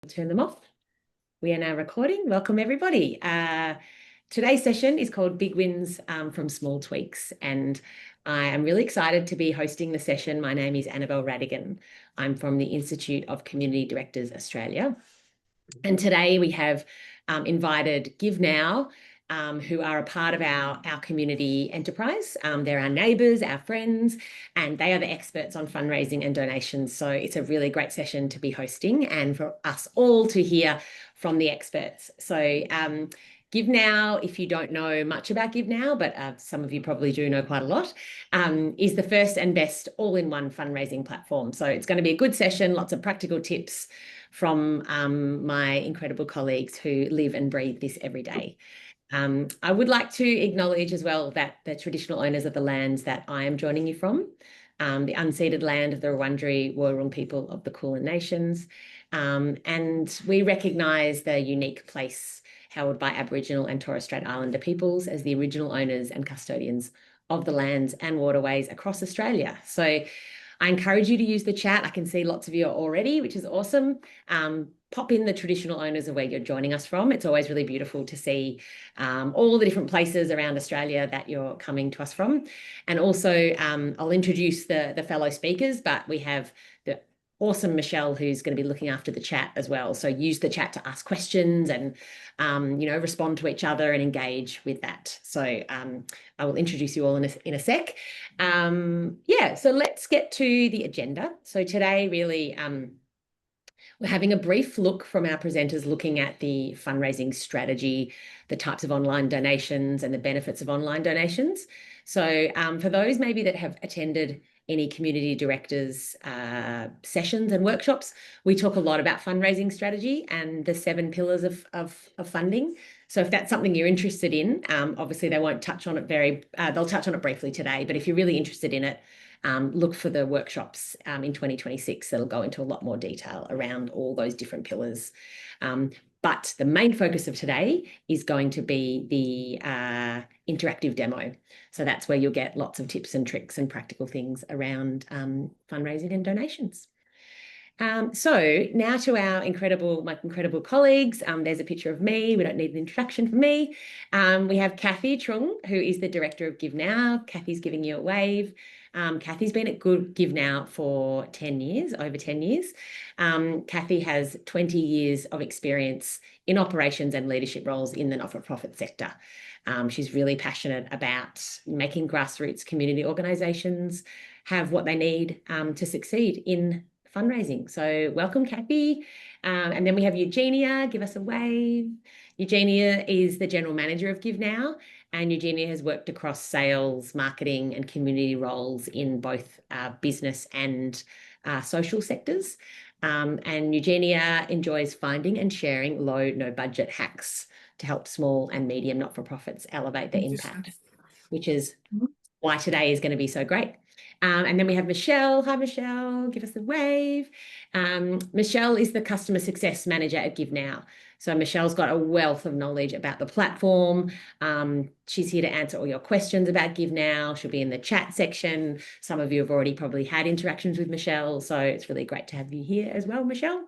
Turn them off. We are now recording. Welcome, everybody. Today's session is called Big Wins from Small Tweaks, and I am really excited to be hosting the session. My name is Annabelle Radigan. I'm from the Institute of Community Directors Australia, and today we have invited GiveNow, who are a part of our community enterprise. They're our neighbours, our friends, and they are the experts on fundraising and donations. So it's a really great session to be hosting and for us all to hear from the experts. So GiveNow, if you don't know much about GiveNow, but some of you probably do know quite a lot, is the first and best all-in-one fundraising platform. So it's going to be a good session, lots of practical tips from my incredible colleagues who live and breathe this every day. I would like to acknowledge as well that the traditional owners of the lands that I am joining you from, the unceded land of the Wurundjeri Wurrung people of the Kulin Nations, and we recognise the unique place held by Aboriginal and Torres Strait Islander peoples as the original owners and custodians of the lands and waterways across Australia. So I encourage you to use the chat. I can see lots of you already, which is awesome. Pop in the traditional owners of where you're joining us from. It's always really beautiful to see all the different places around Australia that you're coming to us from. And also, I'll introduce the fellow speakers, but we have the awesome Michelle who's going to be looking after the chat as well. So use the chat to ask questions and, respond to each other and engage with that. So I will introduce you all in a sec. So let's get to the agenda. So today really we're having a brief look from our presenters looking at the fundraising strategy, the types of online donations and the benefits of online donations. So for those maybe that have attended any community directors sessions and workshops, we talk a lot about fundraising strategy and the 7 pillars of funding. So if that's something you're interested in, obviously they won't touch on it they'll touch on it briefly today, but if you're really interested in it, look for the workshops in 2026 that'll go into a lot more detail around all those different pillars. But the main focus of today is going to be the interactive demo. So that's where you'll get lots of tips and tricks and practical things around fundraising and donations. So now to my incredible colleagues. There's a picture of me. We don't need an introduction for me. We have Kathy Trung, who is the director of GiveNow. Kathy's giving you a wave. Kathy's been at GiveNow for 10 years, over 10 years. Kathy has 20 years of experience in operations and leadership roles in the not-for-profit sector. She's really passionate about making grassroots community organisations have what they need to succeed in fundraising. So welcome, Kathy. And then we have Eugenia. Give us a wave. Eugenia is the general manager of GiveNow, and Eugenia has worked across sales, marketing, and community roles in both business and social sectors. And Eugenia enjoys finding and sharing low, no budget hacks to help small and medium not-for-profits elevate their impact, which is why today is going to be so great. And then we have Michelle. Hi, Michelle. Give us a wave. Michelle is the customer success manager at GiveNow. So Michelle's got a wealth of knowledge about the platform. She's here to answer all your questions about GiveNow. She'll be in the chat section. Some of you have already probably had interactions with Michelle, so it's really great to have you here as well, Michelle.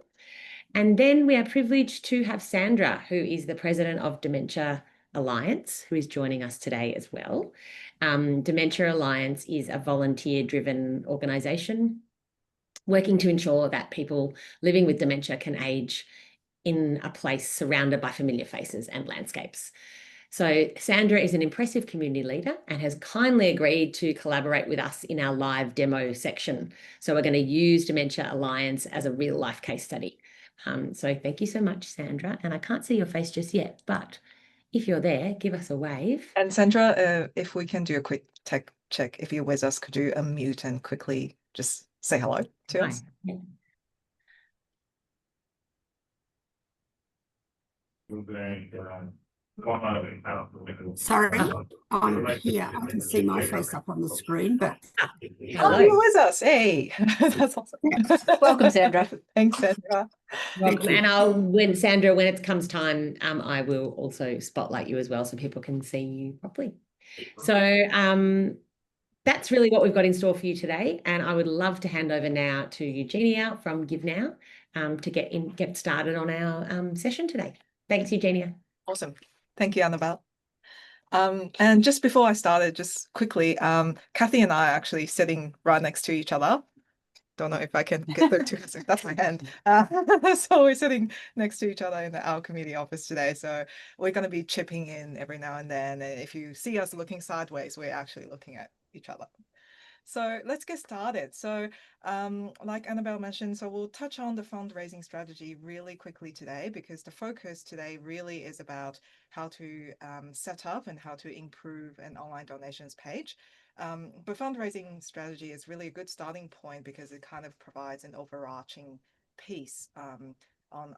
And then we are privileged to have Sandra, who is the president of Dementia Alliance, who is joining us today as well. Dementia Alliance is a volunteer-driven organisation working to ensure that people living with dementia can age in a place surrounded by familiar faces and landscapes. So Sandra is an impressive community leader and has kindly agreed to collaborate with us in our live demo section. So we're going to use Dementia Alliance as a real-life case study. So thank you so much, Sandra. And I can't see your face just yet, but if you're there, give us a wave. And Sandra, if we can do a quick tech check, if you're with us, could you unmute and quickly just say hello to us? Yeah. Sorry, I'm here. I can see my face up on the screen, but hello. You're with us. Hey, that's awesome. Welcome, Sandra. Thanks, Sandra. Welcome. And when it comes time, I will also spotlight you as well so people can see you properly. So that's really what we've got in store for you today. And I would love to hand over now to Eugenia from GiveNow. to get started on our session today. Thanks, Eugenia. Awesome. Thank you, Annabelle. And just before I started, just quickly, Kathy and I are actually sitting right next to each other. Don't know if I can get there too. That's my hand. So we're sitting next to each other in our community office today. So we're going to be chipping in every now and then. And if you see us looking sideways, we're actually looking at each other. So let's get started. So like Annabelle mentioned, so we'll touch on the fundraising strategy really quickly today, because the focus today really is about how to set up and how to improve an online donations page. But fundraising strategy is really a good starting point because it kind of provides an overarching piece on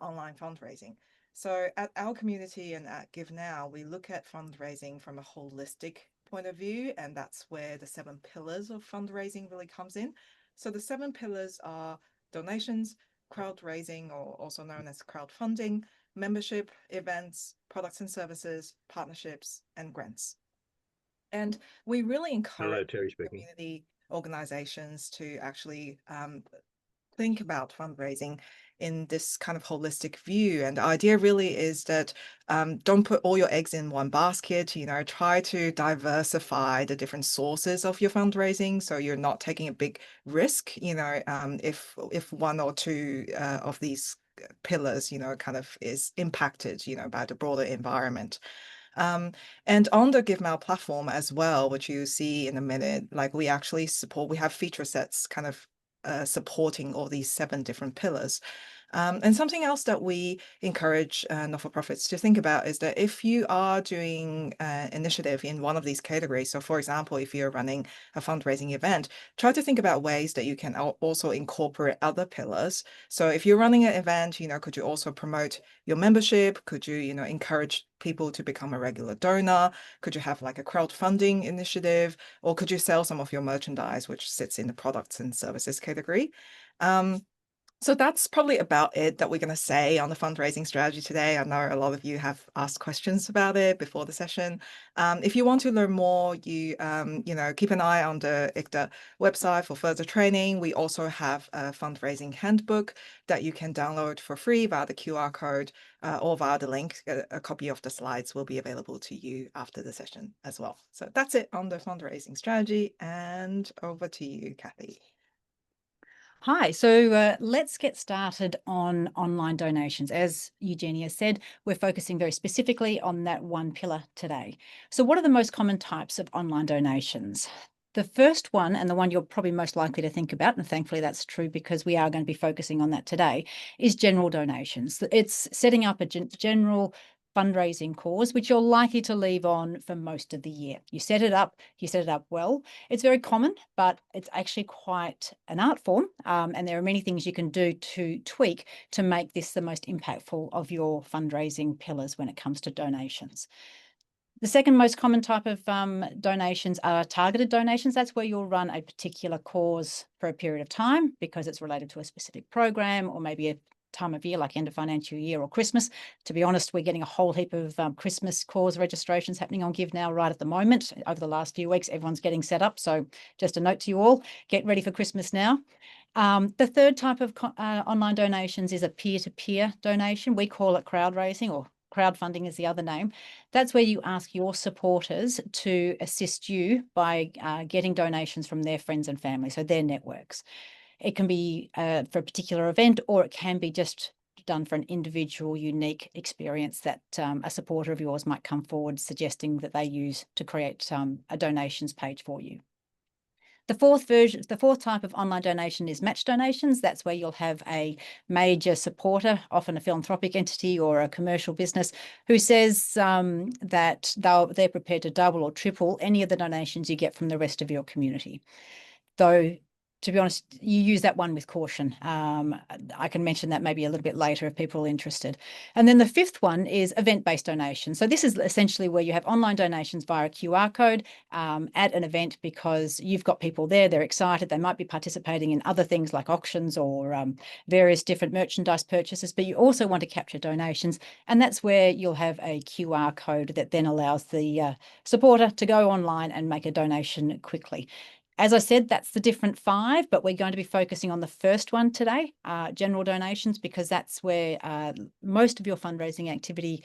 online fundraising. So at our community and at GiveNow, we look at fundraising from a holistic point of view, and that's where the 7 pillars of fundraising really comes in. So the 7 pillars are donations, crowd raising, or also known as crowdfunding, membership, events, products and services, partnerships, and grants. And we really encourage community organizations to actually think about fundraising in this kind of holistic view. And the idea really is that don't put all your eggs in one basket, try to diversify the different sources of your fundraising, so you're not taking a big risk, if one or two of these pillars, kind of is impacted, by the broader environment. And on the GiveNow platform as well, which you see in a minute, like we actually we have feature sets kind of supporting all these 7 different pillars. And something else that we encourage not-for-profits to think about is that if you are doing an initiative in one of these categories, so for example, if you're running a fundraising event, try to think about ways that you can also incorporate other pillars. So if you're running an event, could you also promote your membership? Could you, encourage people to become a regular donor? Could you have like a crowdfunding initiative? Or could you sell some of your merchandise, which sits in the products and services category? So that's probably about it that we're going to say on the fundraising strategy today. I know a lot of you have asked questions about it before the session. If you want to learn more, you keep an eye on the ICDA website for further training. We also have a fundraising handbook that you can download for free via the QR code or via the link. A copy of the slides will be available to you after the session as well. So that's it on the fundraising strategy, and over to you, Kathy. Hi, so let's get started on online donations. As Eugenia said, we're focusing very specifically on that one pillar today. So what are the most common types of online donations? The first one, and the one you're probably most likely to think about, and thankfully that's true because we are going to be focusing on that today, is general donations. It's setting up a general fundraising cause, which you're likely to leave on for most of the year. You set it up well. It's very common, but it's actually quite an art form. And there are many things you can do to tweak to make this the most impactful of your fundraising pillars when it comes to donations. The second most common type of donations are targeted donations. That's where you'll run a particular cause for a period of time because it's related to a specific program or maybe a time of year like end of financial year or Christmas. To be honest, we're getting a whole heap of Christmas cause registrations happening on GiveNow right at the moment. Over the last few weeks, everyone's getting set up. So just a note to you all, get ready for Christmas now. The third type of online donations is a peer-to-peer donation. We call it crowd raising, or crowdfunding is the other name. That's where you ask your supporters to assist you by getting donations from their friends and family, so their networks. It can be for a particular event, or it can be just done for an individual, unique experience that a supporter of yours might come forward suggesting that they use to create a donations page for you. The fourth type of online donation is match donations. That's where you'll have a major supporter, often a philanthropic entity or a commercial business, who says that they're prepared to double or triple any of the donations you get from the rest of your community. Though, to be honest, you use that one with caution. I can mention that maybe a little bit later if people are interested. And then the fifth one is event-based donations. So this is essentially where you have online donations via a QR code at an event because you've got people there, they're excited, they might be participating in other things like auctions or various different merchandise purchases, but you also want to capture donations. And that's where you'll have a QR code that then allows the supporter to go online and make a donation quickly. As I said, that's the different 5, but we're going to be focusing on the first one today, general donations, because that's where most of your fundraising activity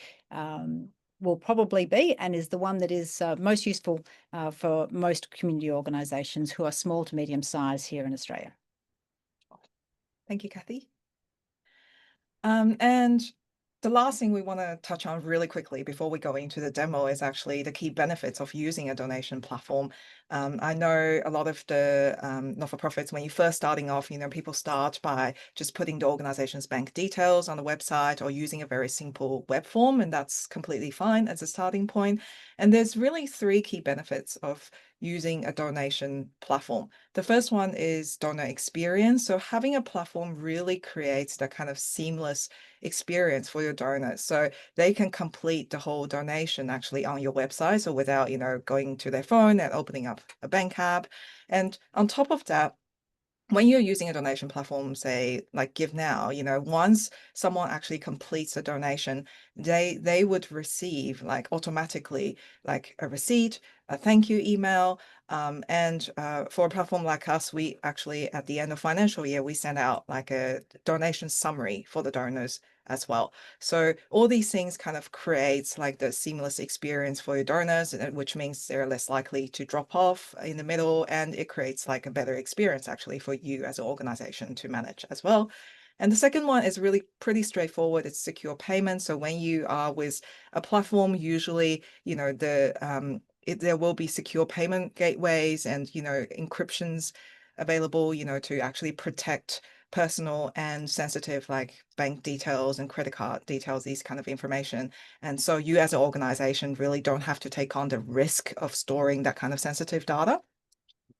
will probably be, and is the one that is most useful for most community organisations who are small to medium size here in Australia. Thank you, Kathy. And the last thing we want to touch on really quickly before we go into the demo is actually the key benefits of using a donation platform. I know a lot of the not-for-profits, when you're first starting off, people start by just putting the organization's bank details on the website or using a very simple web form, and that's completely fine as a starting point. And there's really 3 key benefits of using a donation platform. The first one is donor experience. So having a platform really creates that kind of seamless experience for your donors. So they can complete the whole donation actually on your website. So without, going to their phone and opening up a bank app. And on top of that, when you're using a donation platform, say like GiveNow, once someone actually completes a donation, they would receive like automatically like a receipt, a thank you email. And for a platform like us, we actually at the end of financial year, we send out like a donation summary for the donors as well. So all these things kind of creates like the seamless experience for your donors, which means they're less likely to drop off in the middle, and it creates like a better experience actually for you as an organization to manage as well. And the second one is really pretty straightforward. It's secure payment. So when you are with a platform, usually, there will be secure payment gateways and, encryptions available, to actually protect personal and sensitive like bank details and credit card details, these kind of information. And so you as an organization really don't have to take on the risk of storing that kind of sensitive data.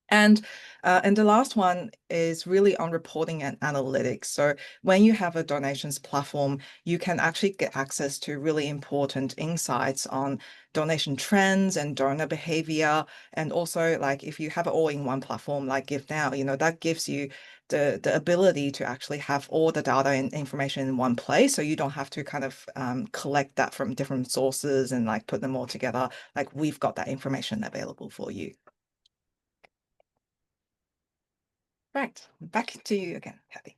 And the last one is really on reporting and analytics. So when you have a donations platform, you can actually get access to really important insights on donation trends and donor behavior. And also, like if you have an all-in-one platform like GiveNow, that gives you the ability to actually have all the data and information in one place. So you don't have to kind of collect that from different sources and like put them all together. Like we've got that information available for you. Right, back to you again, Kathy.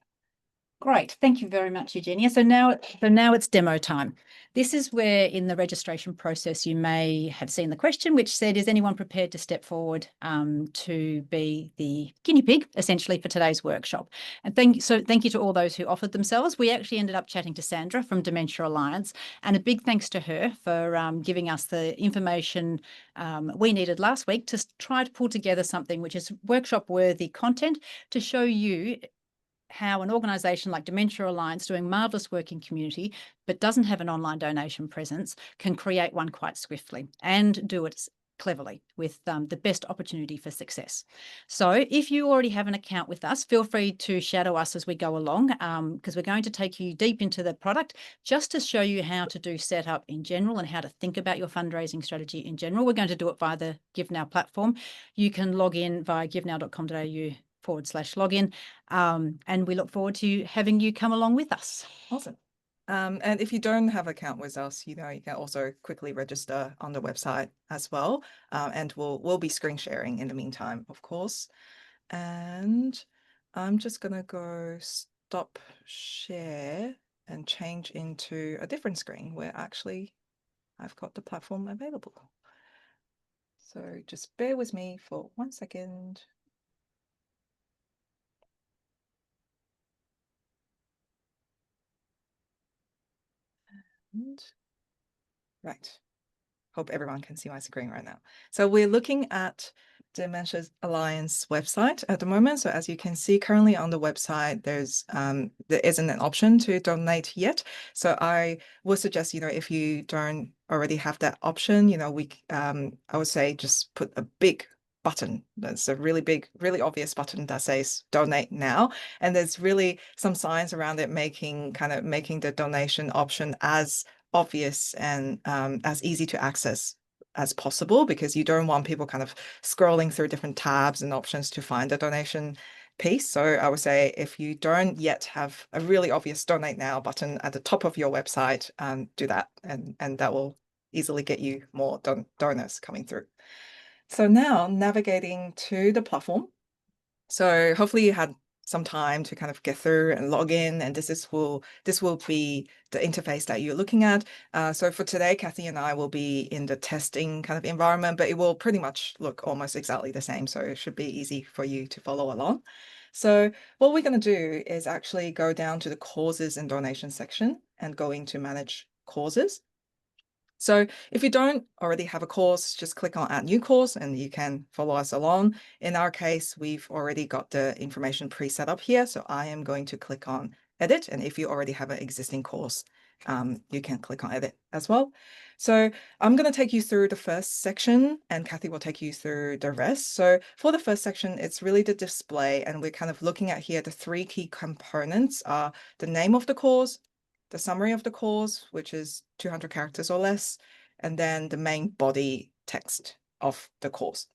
Great. Thank you very much, Eugenia. So now it's demo time. This is where in the registration process, you may have seen the question, which said, is anyone prepared to step forward to be the guinea pig, essentially, for today's workshop? And thank you to all those who offered themselves. We actually ended up chatting to Sandra from Dementia Alliance, and a big thanks to her for giving us the information we needed last week to try to pull together something which is workshop-worthy content to show you how an organisation like Dementia Alliance, doing marvellous work in community, but doesn't have an online donation presence, can create one quite swiftly and do it cleverly with the best opportunity for success. So if you already have an account with us, feel free to shadow us as we go along, because we're going to take you deep into the product just to show you how to do setup in general and how to think about your fundraising strategy in general. We're going to do it via the GiveNow platform. You can log in via givenow.com.au/login. And we look forward to having you come along with us. Awesome. And if you don't have an account with us, you can also quickly register on the website as well. And we'll be screen sharing in the meantime, of course. And I'm just gonna go stop share and change into a different screen where actually I've got the platform available. So just bear with me for 1 second. Right. Hope everyone can see my screen right now. So we're looking at Dementia Alliance website at the moment. So as you can see currently on the website, there isn't an option to donate yet. So I would suggest, if you don't already have that option, I would say just put a big button. That's a really big, really obvious button that says donate now. And there's really some signs around it making the donation option as obvious and as easy to access as possible, because you don't want people kind of scrolling through different tabs and options to find the donation piece. So I would say if you don't yet have a really obvious donate now button at the top of your website, do that, and that will easily get you more donors coming through. So now navigating to the platform. So hopefully you had some time to kind of get through and log in, and this will be the interface that you're looking at. So for today, Kathy and I will be in the testing kind of environment, but it will pretty much look almost exactly the same. So it should be easy for you to follow along. So what we're going to do is actually go down to the causes and donations section and go into manage causes. So if you don't already have a course, just click on add new course and you can follow us along. In our case, we've already got the information pre-set up here. So I am going to click on edit. And if you already have an existing course, you can click on edit as well. So I'm going to take you through the first section and Kathy will take you through the rest. So for the first section, it's really the display, and we're kind of looking at here, the three key components are the name of the course, the summary of the course, which is 200 characters or less, and then the main body text of the course.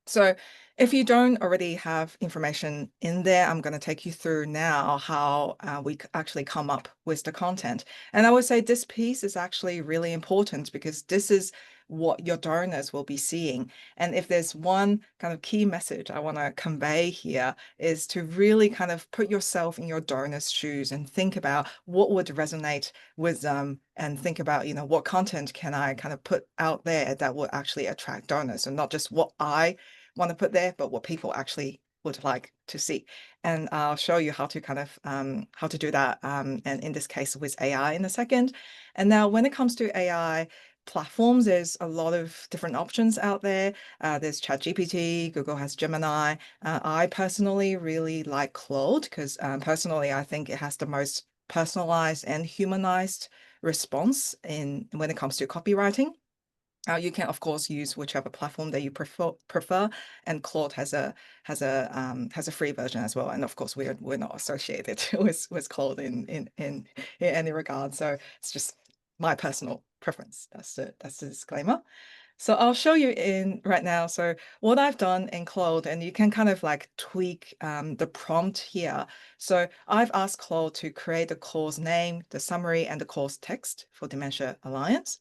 So if you don't already have information in there, I'm going to take you through now how we actually come up with the content. And I would say this piece is actually really important because this is what your donors will be seeing. And if there's one kind of key message I want to convey here is to really kind of put yourself in your donor's shoes and think about what would resonate with them, and think about, you know, what content can I kind of put out there that will actually attract donors, and not just what I want to put there, but what people actually would like to see. And I'll show you how to kind of how to do that. And in this case with AI in a second. And now when it comes to AI platforms, there's a lot of different options out there. There's ChatGPT, Google has Gemini. I personally really like Claude because personally, I think it has the most personalized and humanized response when it comes to copywriting. You can of course use whichever platform that you prefer, and Claude has a free version as well. And of course we're not associated with Claude in any regard. So it's just my personal preference. That's the disclaimer. So I'll show you right now. So what I've done in Claude, and you can kind of like tweak the prompt here. So I've asked Claude to create the course name, the summary, and the course text for Dementia Alliance.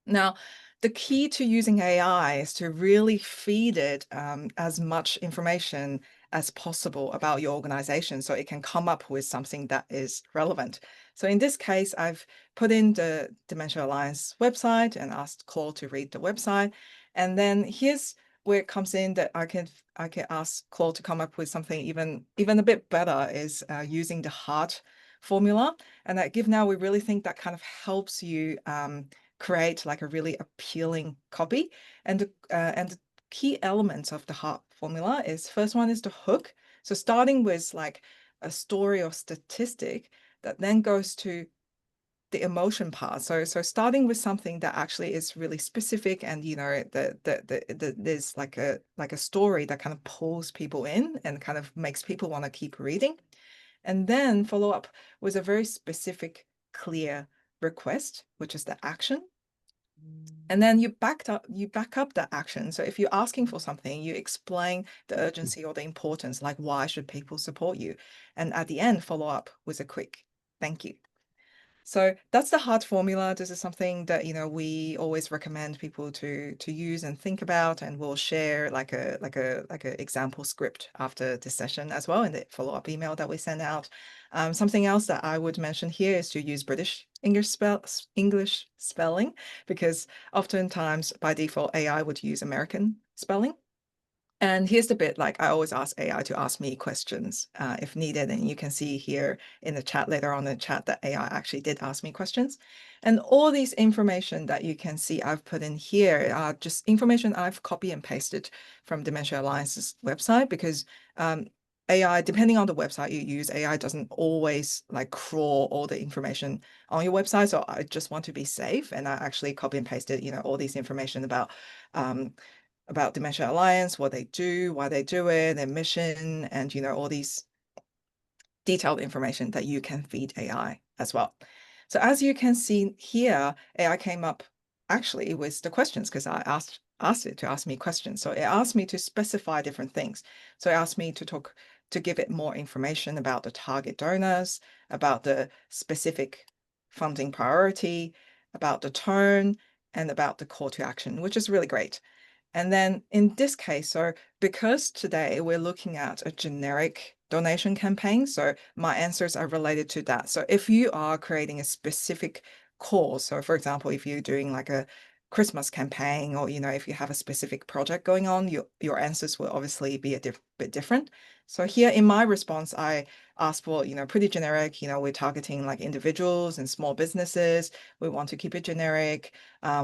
Now, the key to using AI is to really feed it as much information as possible about your organization so it can come up with something that is relevant. So in this case, I've put in the Dementia Alliance website and asked Claude to read the website. And then here's where it comes in that I can ask Claude to come up with something even a bit better, is using the heart formula. And at GiveNow, we really think that kind of helps you create like a really appealing copy. And the key elements of the heart formula is, first one is the hook. So starting with like a story or statistic that then goes to the emotion part. So starting with something that actually is really specific, and you know there's like a story that kind of pulls people in and kind of makes people want to keep reading, and then follow up with a very specific, clear request, which is the action. And then you back up that action. So if you're asking for something, you explain the urgency or the importance, like why should people support you? And at the end, follow up with a quick thank you. So that's the heart formula. This is something that, you know, we always recommend people to use and think about, and we'll share like a example script after this session as well in the follow-up email that we send out. Something else that I would mention here is to use British English spelling, because oftentimes by default AI would use American spelling. And here's the bit, like I always ask AI to ask me questions if needed. And you can see here in the chat later on in the chat that AI actually did ask me questions. And all these information that you can see I've put in here are just information I've copy and pasted from Dementia Alliance's website, because AI, depending on the website you use, AI doesn't always like crawl all the information on your website. So I just want to be safe, and I actually copy and pasted, you know, all this information about Dementia Alliance, what they do, why they do it, their mission, and, you know, all these detailed information that you can feed AI as well. So as you can see here, AI came up actually with the questions because I asked it to ask me questions. So it asked me to specify different things. So it asked me to give it more information about the target donors, about the specific funding priority, about the tone, and about the call to action, which is really great. And then in this case, so because today we're looking at a generic donation campaign, so my answers are related to that. So if you are creating a specific cause, so for example, if you're doing like a Christmas campaign, or if you have a specific project going on, your answers will obviously be a bit different. So here in my response, I asked for, pretty generic, we're targeting like individuals and small businesses. We want to keep it generic.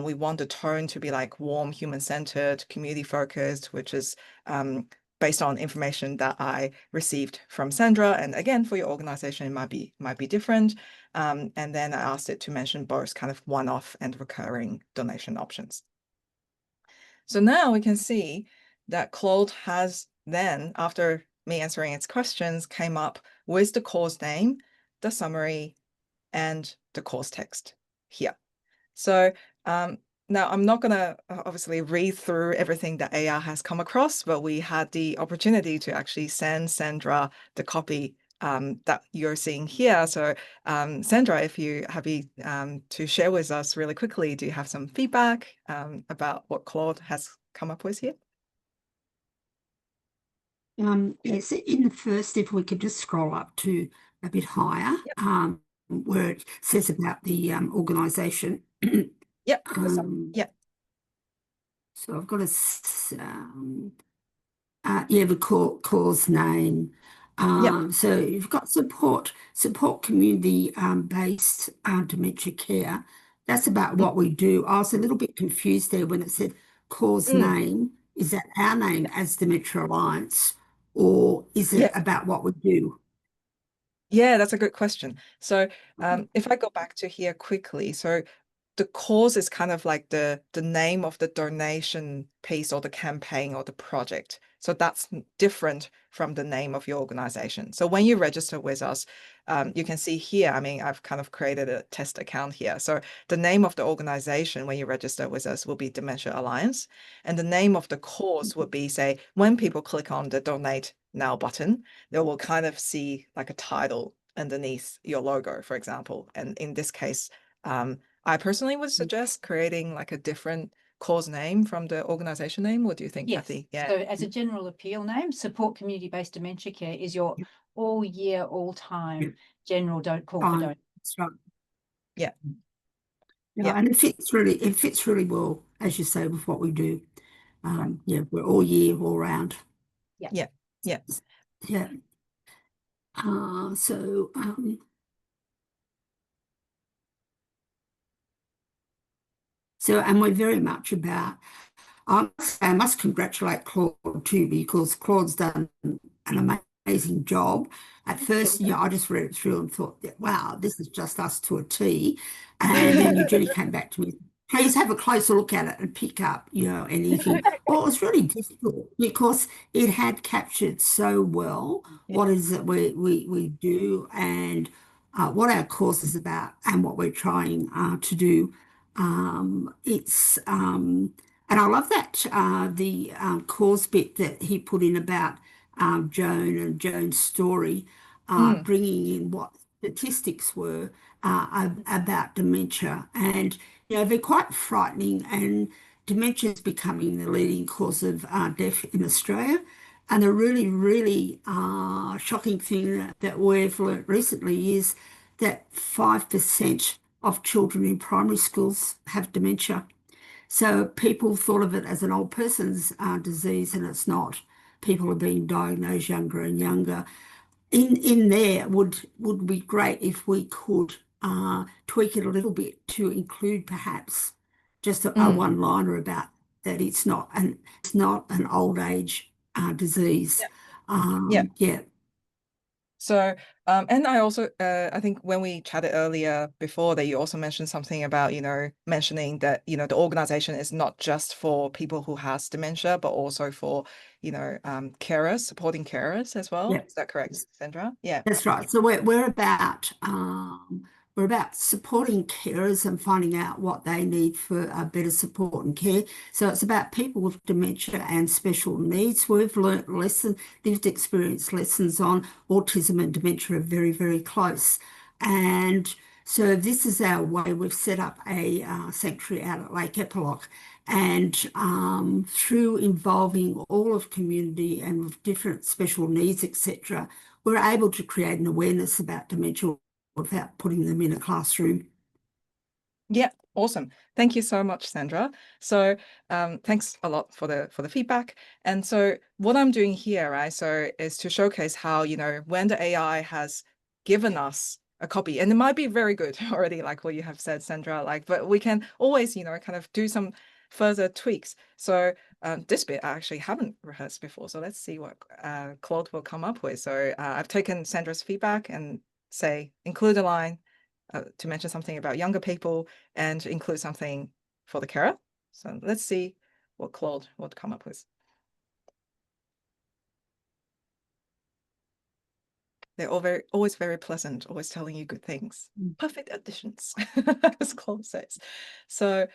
We want the tone to be like warm, human-centered, community-focused, which is based on information that I received from Sandra. And again, for your organization, it might be different. And then I asked it to mention both kind of one-off and recurring donation options. So now we can see that Claude has then, after me answering its questions, came up with the cause name, the summary, and the cause text here. So now I'm not going to obviously read through everything that AR has come across, but we had the opportunity to actually send Sandra the copy that you're seeing here. So Sandra, if you're happy to share with us really quickly, do you have some feedback about what Claude has come up with here? Yes, in the first, if we could just scroll up to a bit higher, Yep. where it says about the organisation. Yep. Yeah. So I've got a the cause name. So you've got support community based dementia care. That's about what we do. I was a little bit confused there when it said cause name. Is that our name as Dementia Alliance, or is it about what we do? Yeah, that's a good question. So if I go back to here quickly, so the cause is kind of like the name of the donation piece or the campaign or the project. So that's different from the name of your organization. So when you register with us, you can see here, I mean, I've kind of created a test account here. So the name of the organization when you register with us will be Dementia Alliance. And the name of the cause would be, say, when people click on the Donate Now button, they will kind of see like a title underneath your logo, for example. And in this case, I personally would suggest creating like a different cause name from the organization name. What do you think, Yes. Kathy? Yeah. So as a general appeal name, Support Community-Based Dementia Care is your all year, all time general call for donation. That's right. Yeah. Yeah, and it fits really well, as you say, with what we do. Yeah, we're all year, all round. Yeah. Yeah. Yeah. So and we're very much about, I must congratulate Claude too, because Claude's done an amazing job. At first, I just read it through and thought, wow, this is just us to a T. And then Eugenie came back to me, please have a closer look at it and pick up, anything. Well, it was really difficult because it had captured so well what is it we do and what our course is about and what we're trying to do. And I love that the cause bit that he put in about Joan and Joan's story, bringing in what statistics were about dementia. And, they're quite frightening, and dementia is becoming the leading cause of death in Australia. And the really, really shocking thing that we've learnt recently is that 5% of children in primary schools have dementia. So people thought of it as an old person's disease, and it's not. People are being diagnosed younger and younger. In there would be great if we could tweak it a little bit to include perhaps just a one-liner about that it's not an old age disease. Yeah. So, and I also, I think when we chatted earlier before that, you also mentioned something about, mentioning that, the organization is not just for people who has dementia, but also for, carers, supporting carers as well. Yeah. Is that correct, Sandra? Yeah. That's right. So we're about supporting carers and finding out what they need for better support and care. So it's about people with dementia and special needs. We've learnt lived experience lessons on autism and dementia are very, very close. And So this is our way. We've set up a sanctuary out at Lake Epilogue, and through involving all of community and with different special needs, etc., we're able to create an awareness about dementia without putting them in a classroom. Yeah, awesome. Thank you so much, Sandra. So thanks a lot for the feedback. And so what I'm doing here, right, so is to showcase how, you know, when the AI has given us a copy, and it might be very good already, like what you have said, Sandra, like, but we can always, you know, kind of do some further tweaks. So this bit I actually haven't rehearsed before. So let's see what Claude will come up with. So I've taken Sandra's feedback and say, include a line to mention something about younger people and include something for the carer. So let's see what Claude would come up with. They're always very pleasant, always telling you good things. Perfect additions, as Claude says. So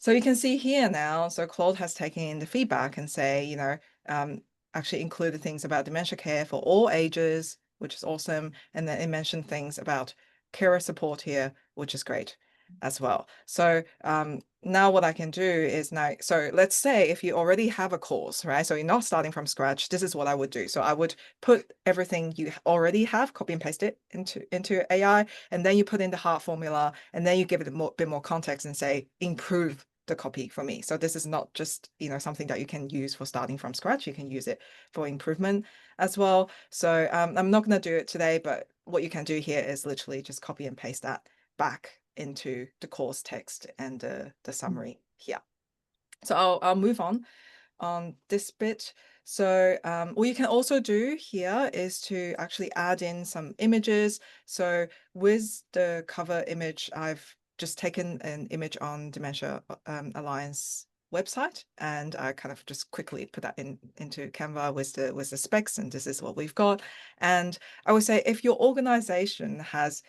you can see here now, so Claude has taken in the feedback and say, you know, actually included things about dementia care for all ages, which is awesome. And then it mentioned things about carer support here, which is great as well. So now what I can do is now, so let's say if you already have a course, right? So you're not starting from scratch, this is what I would do. So I would put everything you already have, copy and paste it into AI, and then you put in the heart formula, and then you give it a bit more context and say, improve the copy for me. So this is not just, you know, something that you can use for starting from scratch. You can use it for improvement as well. So I'm not going to do it today, but what you can do here is literally just copy and paste that back into the course text and the summary here. So I'll move on this bit. So what you can also do here is to actually add in some images. So with the cover image, I've just taken an image on Dementia Alliance website, and I kind of just quickly put that into Canva with the specs, and this is what we've got. And I would say if your organization has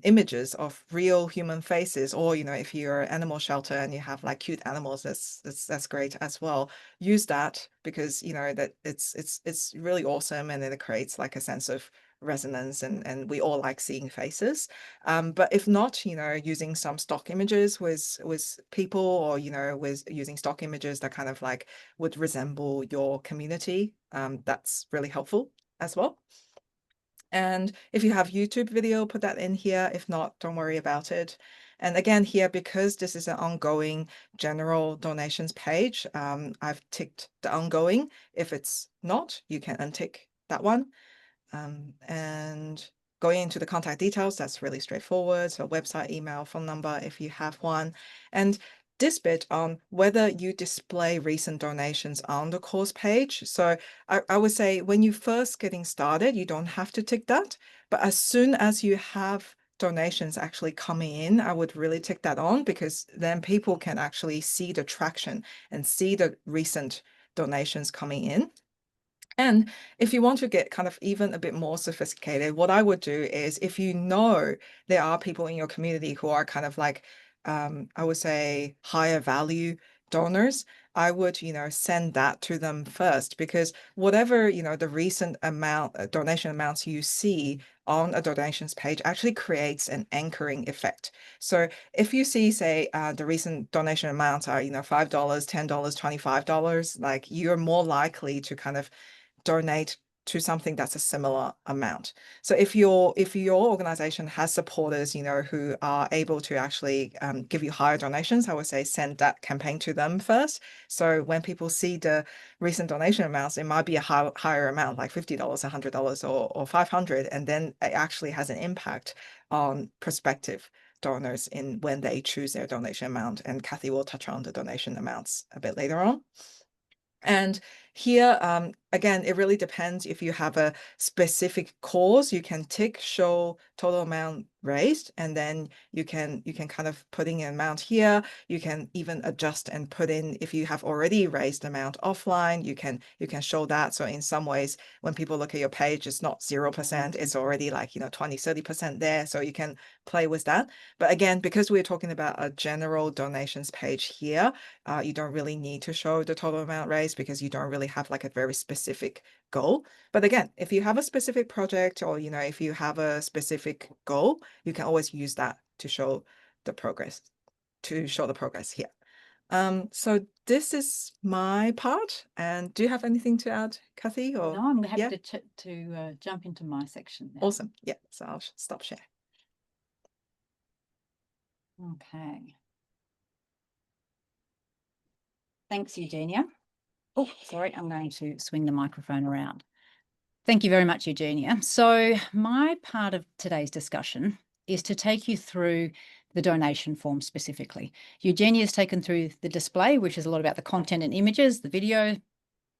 images of real human faces, or, you know, if you're an animal shelter and you have like cute animals, that's great as well. Use that, because, you know, that it's really awesome, and then it creates like a sense of resonance, and we all like seeing faces. But if not, you know, using some stock images with people, or, you know, with using stock images that kind of like would resemble your community, that's really helpful as well. And if you have YouTube video, put that in here. If not, don't worry about it. And again, here, because this is an ongoing general donations page, I've ticked the ongoing. If it's not, you can untick that one. And going into the contact details, that's really straightforward. So website, email, phone number, if you have one. And this bit on whether you display recent donations on the course page. So I would say when you first getting started, you don't have to tick that. But as soon as you have donations actually coming in, I would really tick that on, because then people can actually see the traction and see the recent donations coming in. And if you want to get kind of even a bit more sophisticated, what I would do is, if you know there are people in your community who are kind of like, I would say, higher value donors, I would, you know, send that to them first, because whatever, you know, the recent amount, donation amounts you see on a donations page actually creates an anchoring effect. So if you see, say, the recent donation amounts are, you know, $5, $10, $25, like, you're more likely to kind of donate to something that's a similar amount. So if your organization has supporters, you know, who are able to actually give you higher donations, I would say send that campaign to them first. So when people see the recent donation amounts, it might be a higher amount, like $50, $100, or $500, and then it actually has an impact on prospective donors in when they choose their donation amount. And Kathy will touch on the donation amounts a bit later on. And here, again, it really depends. If you have a specific cause, you can tick show total amount raised, and then you can kind of put in an amount here. You can even adjust and put in, if you have already raised amount offline, you can show that. So in some ways, when people look at your page, it's not 0%, it's already like, you know, 20, 30% there. So you can play with that. But again, because we're talking about a general donations page here, you don't really need to show the total amount raised, because you don't really necessarily have like a very specific goal. But again, if you have a specific project, or, you know, if you have a specific goal, you can always use that to show the progress, here. So this is my part. And do you have anything to add, Kathy? Or No, I'm happy yeah? to jump into my section now. Awesome. Yeah, so I'll stop share. Okay. Thanks, Eugenia. Oh, sorry, I'm going to swing the microphone around. Thank you very much, Eugenia. So my part of today's discussion is to take you through the donation form specifically. Eugenia has taken through the display, which is a lot about the content and images, the video,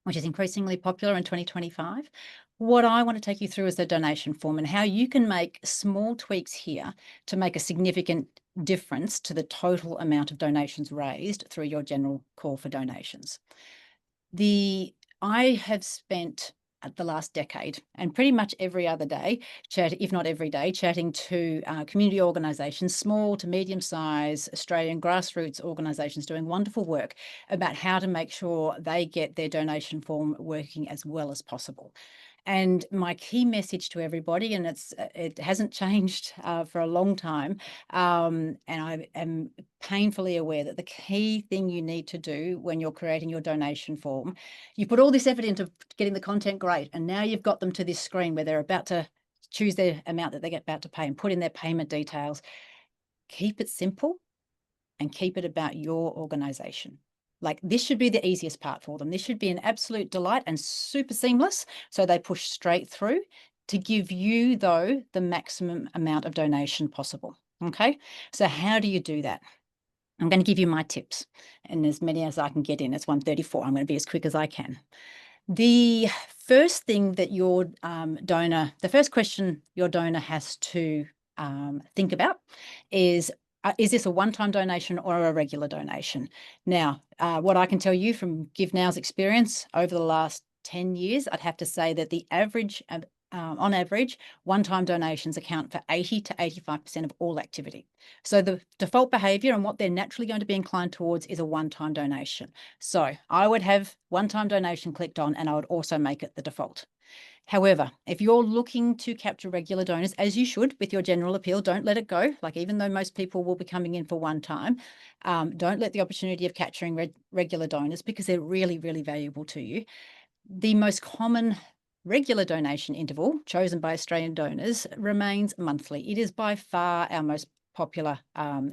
which is increasingly popular in 2025. What I want to take you through is the donation form and how you can make small tweaks here to make a significant difference to the total amount of donations raised through your general call for donations. I have spent the last decade and pretty much every other day, if not every day, chatting to community organisations, small to medium-sized Australian grassroots organisations doing wonderful work about how to make sure they get their donation form working as well as possible. And my key message to everybody, and it hasn't changed for a long time, and I am painfully aware that the key thing you need to do when you're creating your donation form, you put all this effort into getting the content great, and now you've got them to this screen where they're about to choose their amount that they get about to pay and put in their payment details. Keep it simple and keep it about your organisation. Like, this should be the easiest part for them. This should be an absolute delight and super seamless, so they push straight through to give you, though, the maximum amount of donation possible. Okay, so how do you do that? I'm going to give you my tips, and as many as I can get in. It's 1:34. I'm going to be as quick as I can. The first thing that your the first question your donor has to think about is this a one-time donation or a regular donation? Now, what I can tell you from GiveNow's experience over the last 10 years, I'd have to say that the average, on average, one-time donations account for 80 to 85% of all activity. So the default behaviour and what they're naturally going to be inclined towards is a one-time donation. So I would have one-time donation clicked on, and I would also make it the default. However, if you're looking to capture regular donors, as you should with your general appeal, don't let it go. Like, even though most people will be coming in for one time, don't let the opportunity of capturing regular donors, because they're really, really valuable to you. The most common regular donation interval chosen by Australian donors remains monthly. It is by far our most popular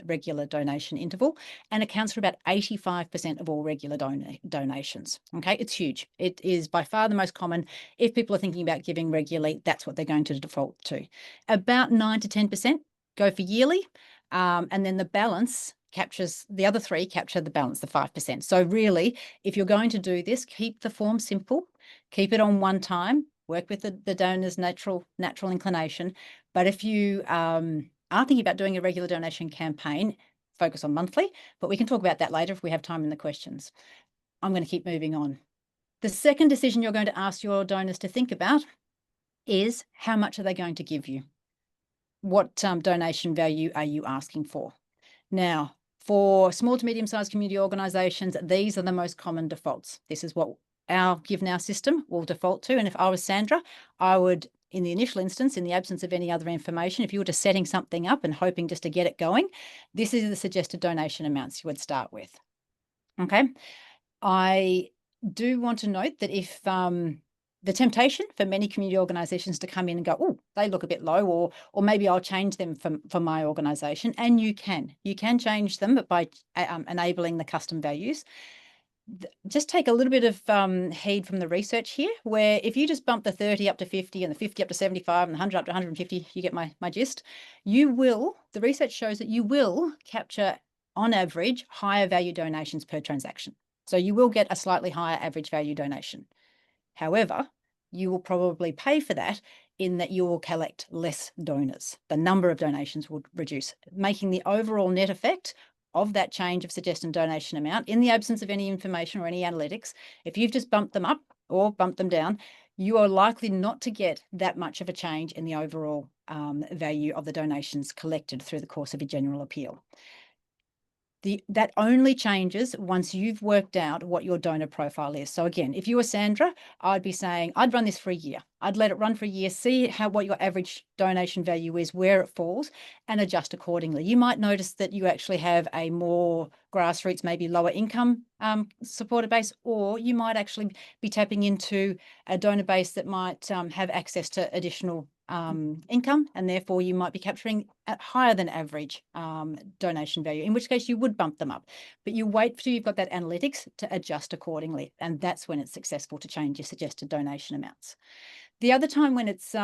regular donation interval, and accounts for about 85% of all regular donations. Okay, it's huge. It is by far the most common. If people are thinking about giving regularly, that's what they're going to default to. About 9 to 10% go for yearly, and then the balance captures, the other three capture the balance, the 5%. So really, if you're going to do this, keep the form simple, keep it on one time, work with the donor's natural inclination. But if you are thinking about doing a regular donation campaign, focus on monthly, but we can talk about that later if we have time in the questions. I'm going to keep moving on. The second decision you're going to ask your donors to think about is, how much are they going to give you? What donation value are you asking for? Now, for small to medium-sized community organisations, these are the most common defaults. This is what our GiveNow system will default to. And if I was Sandra, I would, in the initial instance, in the absence of any other information, if you were just setting something up and hoping just to get it going, this is the suggested donation amounts you would start with. Okay. I do want to note that if the temptation for many community organisations to come in and go, oh, they look a bit low, or maybe I'll change them for my organisation, and you can change them by enabling the custom values. Just take a little bit of heed from the research here, where if you just bump the 30 up to 50 and the 50 up to 75 and the 100 up to 150, you get my gist. The research shows that you will capture, on average, higher value donations per transaction. So you will get a slightly higher average value donation. However, you will probably pay for that in that you will collect less donors. The number of donations will reduce, making the overall net effect of that change of suggested donation amount, in the absence of any information or any analytics, if you've just bumped them up or bumped them down, you are likely not to get that much of a change in the overall value of the donations collected through the course of a general appeal. That only changes once you've worked out what your donor profile is. So again, if you were Sandra, I'd be saying, I'd run this for a year. I'd let it run for a year, see what your average donation value is, where it falls, and adjust accordingly. You might notice that you actually have a more grassroots, maybe lower income supporter base, or you might actually be tapping into a donor base that might have access to additional income, and therefore you might be capturing a higher than average donation value, in which case you would bump them up. But you wait till you've got that analytics to adjust accordingly, and that's when it's successful to change your suggested donation amounts. The other time when it's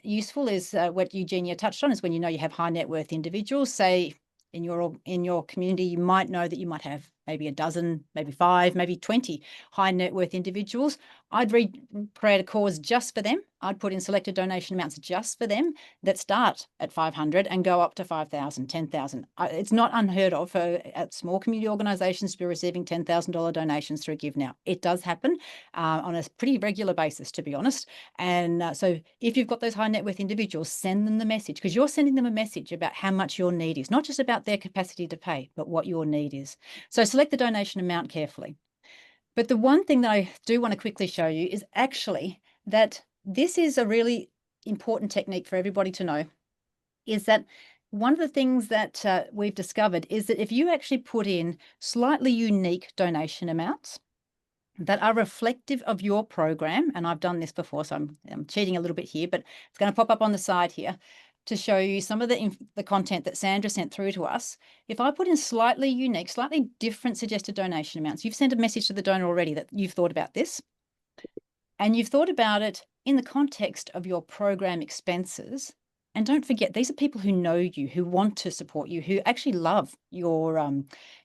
useful is what Eugenia touched on, is when you know you have high net worth individuals. Say in your community, you might know that you might have maybe a dozen, maybe 5, maybe 20 high net worth individuals. I'd create a cause just for them. I'd put in selected donation amounts just for them that start at 500 and go up to 5,000, 10,000. It's not unheard of for small community organisations to be receiving $10,000 donations through GiveNow. It does happen on a pretty regular basis, to be honest. And so if you've got those high net worth individuals, send them the message, because you're sending them a message about how much your need is, not just about their capacity to pay, but what your need is. So select the donation amount carefully. But the one thing that I do want to quickly show you is actually that this is a really important technique for everybody to know, is that one of the things that we've discovered is that if you actually put in slightly unique donation amounts that are reflective of your program, and I've done this before, so I'm cheating a little bit here, but it's going to pop up on the side here to show you some of the content that Sandra sent through to us. If I put in slightly unique, slightly different suggested donation amounts, you've sent a message to the donor already that you've thought about this, and you've thought about it in the context of your program expenses. And don't forget, these are people who know you, who want to support you, who actually love your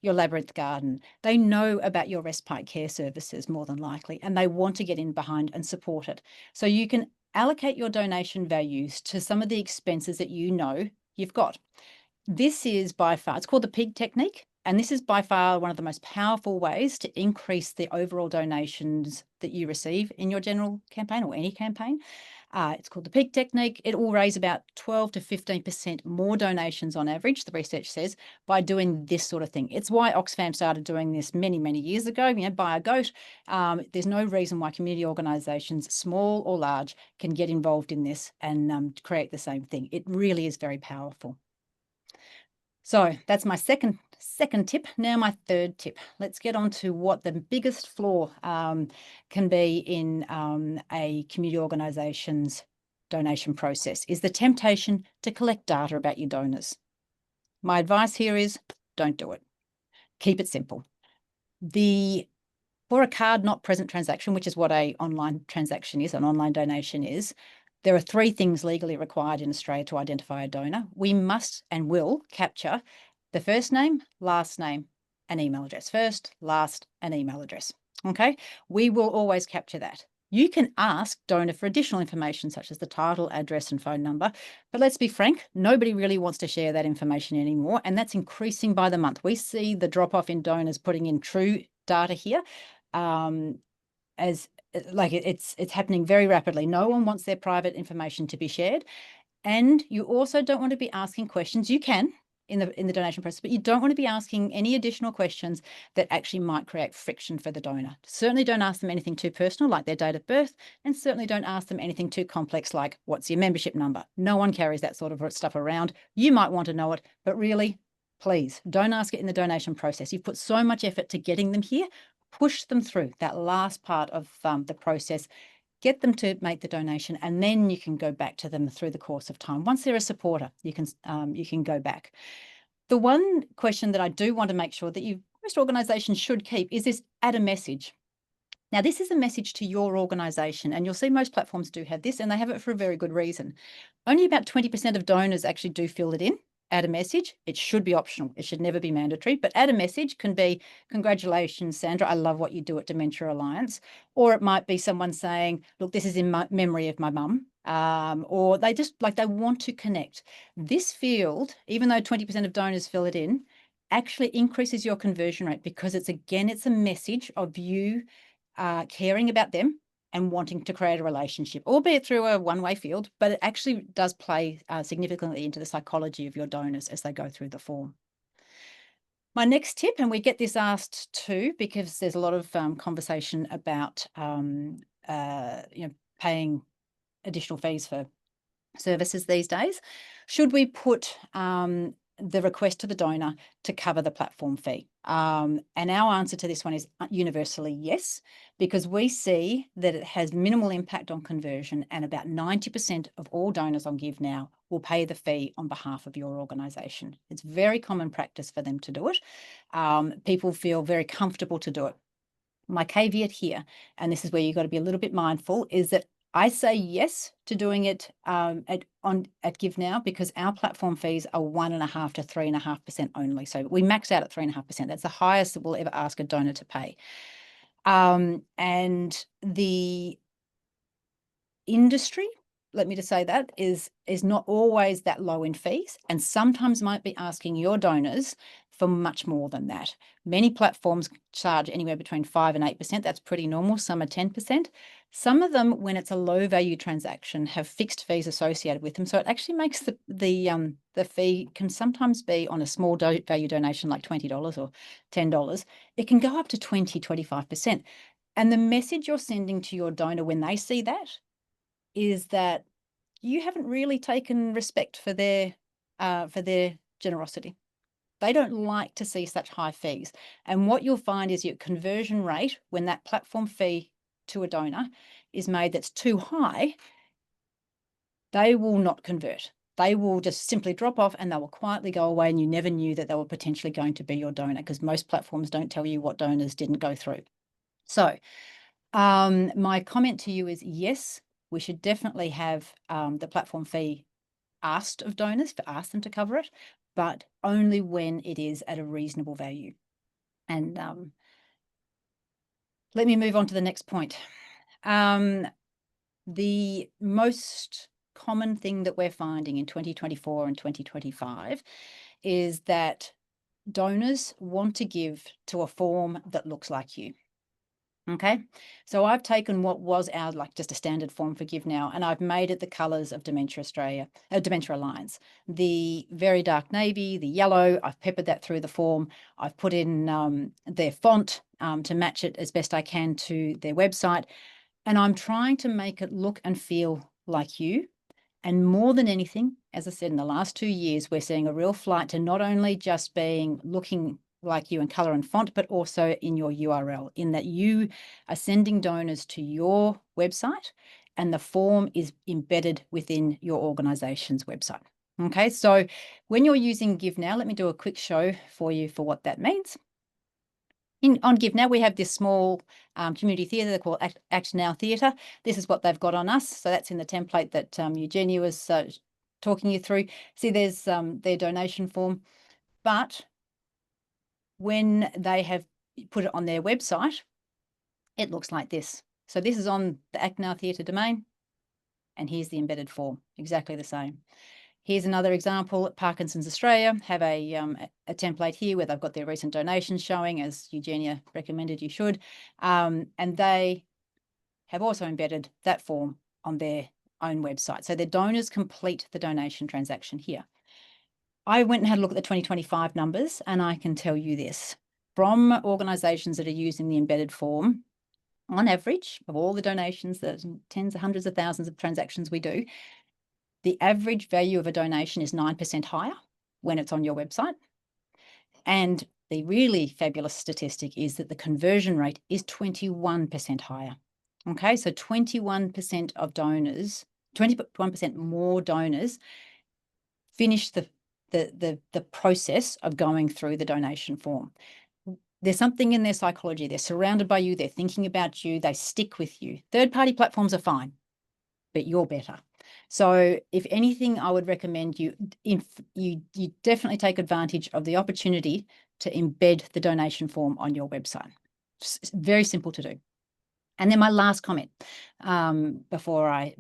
labyrinth garden. They know about your respite care services more than likely, and they want to get in behind and support it. So you can allocate your donation values to some of the expenses that you know you've got. This is by far, it's called the pig technique. And this is by far one of the most powerful ways to increase the overall donations that you receive in your general campaign or any campaign. It's called the pig technique. It will raise about 12 to 15% more donations on average, the research says, by doing this sort of thing. It's why Oxfam started doing this many, many years ago, buy a goat. There's no reason why community organisations, small or large, can get involved in this and create the same thing. It really is very powerful. So that's my second tip. Now my third tip. Let's get on to what the biggest flaw can be in a community organisation's donation process, is the temptation to collect data about your donors. My advice here is don't do it. Keep it simple. For a card not present transaction, which is what an online transaction is, an online donation is, there are 3 things legally required in Australia to identify a donor. We must and will capture the first name, last name, and email address. First, last, and email address. Okay, we will always capture that. You can ask donor for additional information such as the title, address, and phone number. But let's be frank, nobody really wants to share that information anymore, and that's increasing by the month. We see the drop-off in donors putting in true data here. It's happening very rapidly. No one wants their private information to be shared. And you also don't want to be asking questions. You can in the donation process, but you don't want to be asking any additional questions that actually might create friction for the donor. Certainly don't ask them anything too personal, like their date of birth, and certainly don't ask them anything too complex, like what's your membership number. No one carries that sort of stuff around. You might want to know it, but really, please don't ask it in the donation process. You've put so much effort to getting them here. Push them through that last part of the process, get them to make the donation, and then you can go back to them through the course of time. Once they're a supporter, you can go back. The one question that I do want to make sure that most organisations should keep is this: add a message. Now, this is a message to your organisation, and you'll see most platforms do have this, and they have it for a very good reason. Only about 20% of donors actually do fill it in. Add a message. It should be optional. It should never be mandatory, but add a message can be, congratulations, Sandra, I love what you do at Dementia Alliance. Or it might be someone saying, look, this is in memory of my mum. Or they just they want to connect. This field, even though 20% of donors fill it in, actually increases your conversion rate, because it's a message of you caring about them and wanting to create a relationship, albeit through a one-way field, but it actually does play significantly into the psychology of your donors as they go through the form. My next tip, and we get this asked too, because there's a lot of conversation about paying additional fees for services these days. Should we put the request to the donor to cover the platform fee? And our answer to this one is universally yes, because we see that it has minimal impact on conversion, and about 90% of all donors on GiveNow will pay the fee on behalf of your organisation. It's very common practice for them to do it. People feel very comfortable to do it. My caveat here, and this is where you've got to be a little bit mindful, is that I say yes to doing it at GiveNow, because our platform fees are 1.5% to 3.5% only. So we max out at 3.5%. That's the highest that we'll ever ask a donor to pay. And the industry, let me just say that, is not always that low in fees, and sometimes might be asking your donors for much more than that. Many platforms charge anywhere between 5% and 8%. That's pretty normal. Some are 10%. Some of them, when it's a low value transaction, have fixed fees associated with them. So it actually makes the fee can sometimes be on a small value donation like $20 or $10. It can go up to 20, 25%. And the message you're sending to your donor when they see that is that you haven't really taken respect for their generosity. They don't like to see such high fees. And what you'll find is your conversion rate, when that platform fee to a donor is made that's too high, they will not convert. They will just simply drop off and they will quietly go away, and you never knew that they were potentially going to be your donor, because most platforms don't tell you what donors didn't go through. So my comment to you is yes, we should definitely have the platform fee asked of donors, ask them to cover it, but only when it is at a reasonable value. And let me move on to the next point. The most common thing that we're finding in 2024 and 2025 is that donors want to give to a form that looks like you. Okay, so I've taken what was our just a standard form for GiveNow, and I've made it the colours of Dementia Alliance. The very dark navy, the yellow, I've peppered that through the form. I've put in their font to match it as best I can to their website. And I'm trying to make it look and feel like you. And more than anything, as I said, in the last 2 years, we're seeing a real flight to not only just looking like you in color and font, but also in your URL, in that you are sending donors to your website and the form is embedded within your organization's website. Okay, so when you're using GiveNow, let me do a quick show for you for what that means. On GiveNow, we have this small community theatre they call Act Now Theatre. This is what they've got on us. So that's in the template that Eugenia was talking you through. See, there's their donation form, but when they have put it on their website, it looks like this. So this is on the Act Now Theatre domain, and here's the embedded form, exactly the same. Here's another example. Parkinson's Australia have a template here where they've got their recent donations showing, as Eugenia recommended you should. And they have also embedded that form on their own website. So their donors complete the donation transaction here. I went and had a look at the 2025 numbers, and I can tell you this. From organisations that are using the embedded form, on average, of all the donations, there's tens of hundreds of thousands of transactions we do, the average value of a donation is 9% higher when it's on your website. And the really fabulous statistic is that the conversion rate is 21% higher. Okay, so 21% of donors, 21% more donors finish the process of going through the donation form. There's something in their psychology. They're surrounded by you. They're thinking about you. They stick with you. Third-party platforms are fine, but you're better. So if anything, I would recommend you definitely take advantage of the opportunity to embed the donation form on your website. It's very simple to do. And then my last comment before I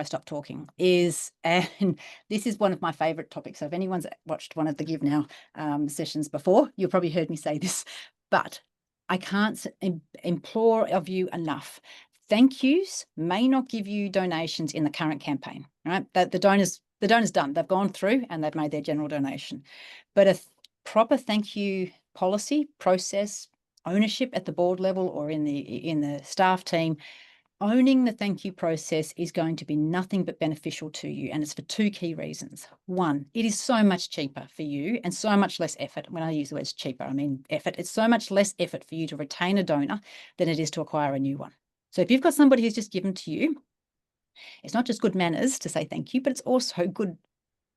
stop talking is, and this is one of my favorite topics. So if anyone's watched one of the GiveNow sessions before, you've probably heard me say this, but I can't implore of you enough. Thank yous may not give you donations in the current campaign, right? The donor's done. They've gone through and they've made their general donation. But a proper thank you policy, process, ownership at the board level or in the staff team, owning the thank you process is going to be nothing but beneficial to you. And it's for two key reasons. One, it is so much cheaper for you and so much less effort. When I use the words cheaper, I mean effort. It's so much less effort for you to retain a donor than it is to acquire a new one. So if you've got somebody who's just given to you, it's not just good manners to say thank you, but it's also good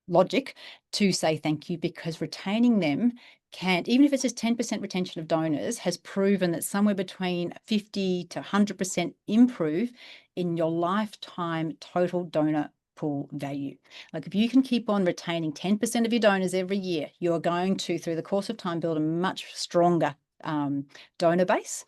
logic to say thank you, because retaining them can't, even if it's just 10% retention of donors, has proven that somewhere between 50 to 100% improve in your lifetime total donor pool value. Like if you can keep on retaining 10% of your donors every year, you're going to, through the course of time, build a much stronger donor base.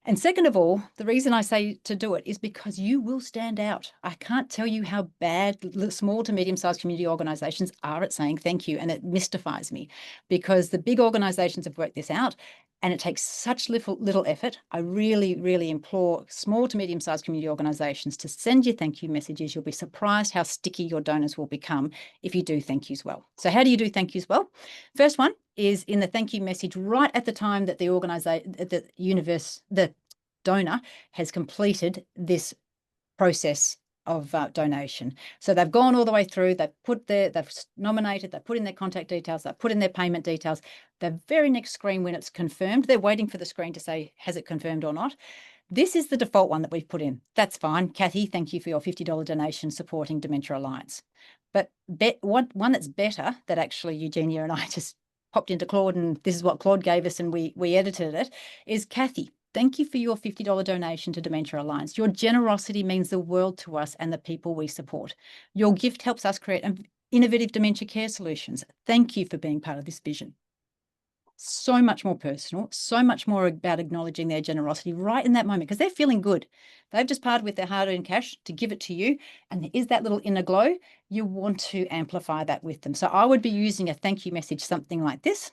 And second of all, the reason I say to do it is because you will stand out. I can't tell you how bad small to medium-sized community organisations are at saying thank you, and it mystifies me because the big organisations have worked this out and it takes such little effort. I really, really implore small to medium-sized community organisations to send you thank you messages. You'll be surprised how sticky your donors will become if you do thank yous well. So how do you do thank yous well? First one is in the thank you message right at the time that the donor has completed this process of donation. So they've gone all the way through, they've nominated, they've put in their contact details, they've put in their payment details. The very next screen when it's confirmed, they're waiting for the screen to say, has it confirmed or not? This is the default one that we've put in. That's fine. Kathy, thank you for your $50 donation supporting Dementia Alliance. But one that's better, that actually Eugenia and I just popped into Claude, and this is what Claude gave us and we edited it, is Kathy, thank you for your $50 donation to Dementia Alliance. Your generosity means the world to us and the people we support. Your gift helps us create innovative dementia care solutions. Thank you for being part of this vision. So much more personal, so much more about acknowledging their generosity right in that moment, because they're feeling good. They've just parted with their hard-earned cash to give it to you, and there is that little inner glow. You want to amplify that with them. So I would be using a thank you message, something like this.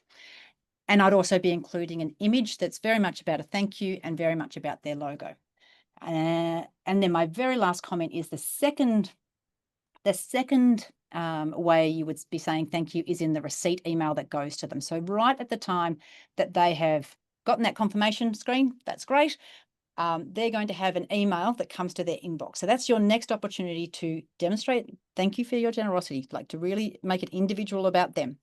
And I'd also be including an image that's very much about a thank you and very much about their logo. And then my very last comment is the second way you would be saying thank you is in the receipt email that goes to them. So right at the time that they have gotten that confirmation screen, that's great. They're going to have an email that comes to their inbox. So that's your next opportunity to demonstrate thank you for your generosity, like to really make it individual about them.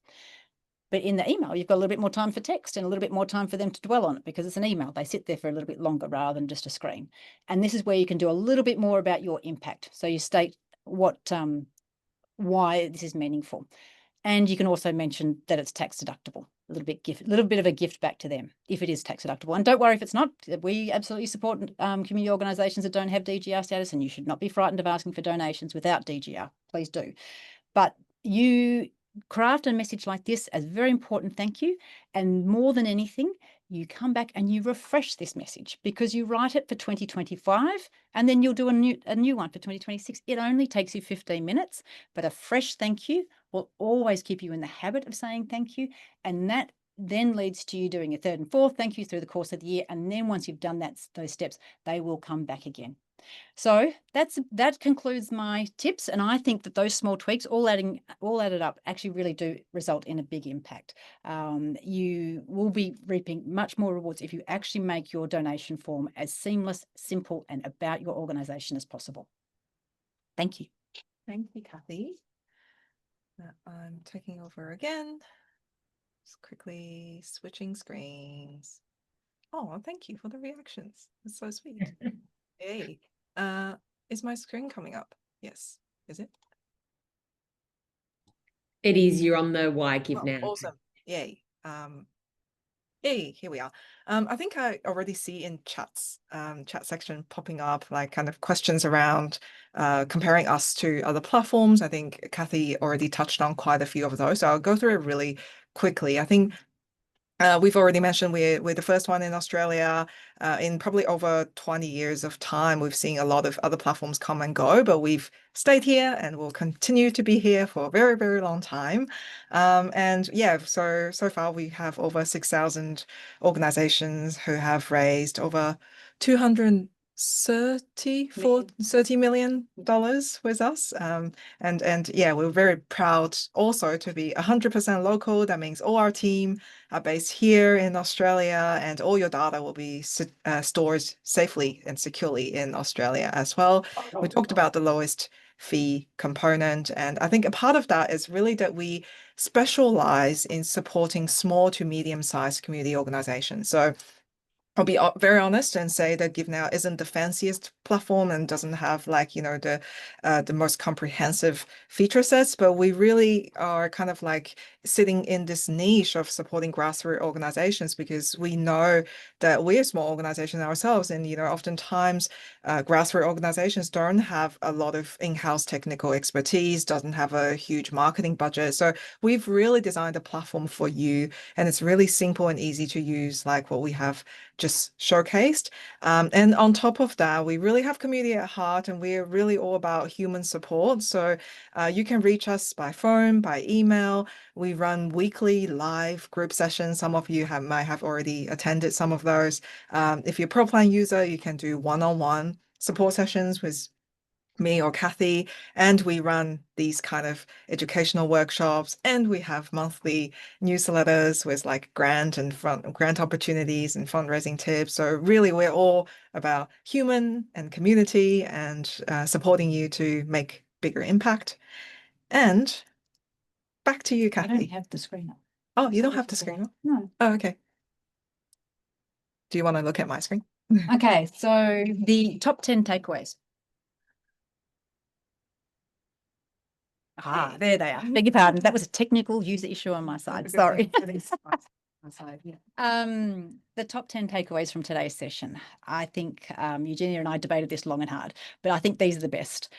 But in the email, you've got a little bit more time for text and a little bit more time for them to dwell on it, because it's an email. They sit there for a little bit longer rather than just a screen. And this is where you can do a little bit more about your impact. So you state why this is meaningful. And you can also mention that it's tax deductible, a little bit of a gift back to them if it is tax deductible. And don't worry if it's not. We absolutely support community organisations that don't have DGR status, and you should not be frightened of asking for donations without DGR. Please do. But you craft a message like this as very important thank you, and more than anything, you come back and you refresh this message, because you write it for 2025 and then you'll do a new one for 2026. It only takes you 15 minutes, but a fresh thank you will always keep you in the habit of saying thank you, and that then leads to you doing a third and fourth thank you through the course of the year. And then once you've done those steps, they will come back again. So that concludes my tips, and I think that those small tweaks, all added up, actually really do result in a big impact. You will be reaping much more rewards if you actually make your donation form as seamless, simple, and about your organisation as possible. Thank you. Thank you, Kathy. I'm taking over again. Just quickly switching screens. Oh, thank you for the reactions. That's so sweet. Yay. Is my screen coming up? Yes. Is it? It is. You're on the Why Give Now. Awesome. Yay. Yay, here we are. I think I already see in chat section popping up like kind of questions around comparing us to other platforms. I think Kathy already touched on quite a few of those, so I'll go through it really quickly. I think we've already mentioned we're the first one in Australia. In probably over 20 years of time, we've seen a lot of other platforms come and go, but we've stayed here and will continue to be here for a very, very long time. And yeah, so far we have over 6,000 organizations who have raised over $200 $30 million with us. And yeah, we're very proud also to be 100% local. That means all our team are based here in Australia, and all your data will be stored safely and securely in Australia as well. We talked about the lowest fee component, and I think a part of that is really that we specialize in supporting small to medium-sized community organizations. So I'll be very honest and say that GiveNow isn't the fanciest platform and doesn't have like, you know, the most comprehensive feature sets, but we really are kind of like sitting in this niche of supporting grassroots organizations, because we know that we're a small organization ourselves. And, you know, oftentimes grassroots organizations don't have a lot of in-house technical expertise, doesn't have a huge marketing budget. So we've really designed a platform for you, and it's really simple and easy to use, like what we have just showcased. And on top of that, we really have community at heart, and we're really all about human support. So you can reach us by phone, by email. We run weekly live group sessions. Some of you might have already attended some of those. If you're a Pro Plan user, you can do one-on-one support sessions with me or Kathy, and we run these kind of educational workshops, and we have monthly newsletters with like grant opportunities and fundraising tips. So really, we're all about human and community and supporting you to make bigger impact. And back to you, Kathy. I don't have the screen up. Oh, you don't have the screen up? No. Oh, okay. Do you want to look at my screen? Okay, so the top 10 takeaways. Ah, there they are. Beg your pardon. That was a technical user issue on my side. Sorry. The top 10 takeaways from today's session. I think Eugenia and I debated this long and hard, but I think these are the best.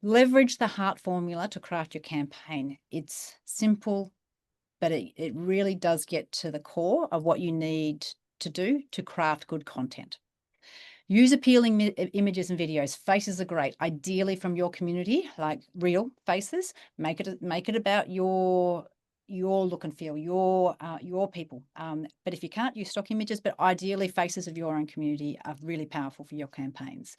Leverage the heart formula to craft your campaign. It's simple, but it really does get to the core of what you need to do to craft good content. Use appealing images and videos. Faces are great, ideally from your community, like real faces. Make it about your look and feel, your people. But if you can't, use stock images, but ideally faces of your own community are really powerful for your campaigns.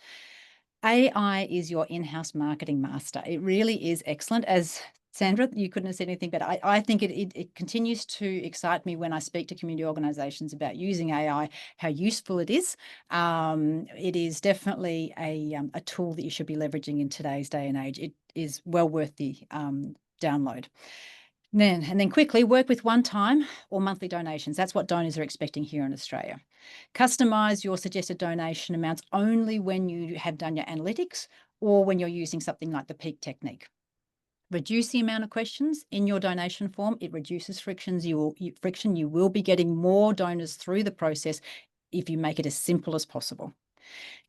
AI is your in-house marketing master. It really is excellent. As Sandra, you couldn't have said anything better. I think it continues to excite me when I speak to community organisations about using AI, how useful it is. It is definitely a tool that you should be leveraging in today's day and age. It is well worth the download. And then quickly work with one-time or monthly donations. That's what donors are expecting here in Australia. Customise your suggested donation amounts only when you have done your analytics or when you're using something like the peak technique. Reduce the amount of questions in your donation form. It reduces friction. You will be getting more donors through the process if you make it as simple as possible.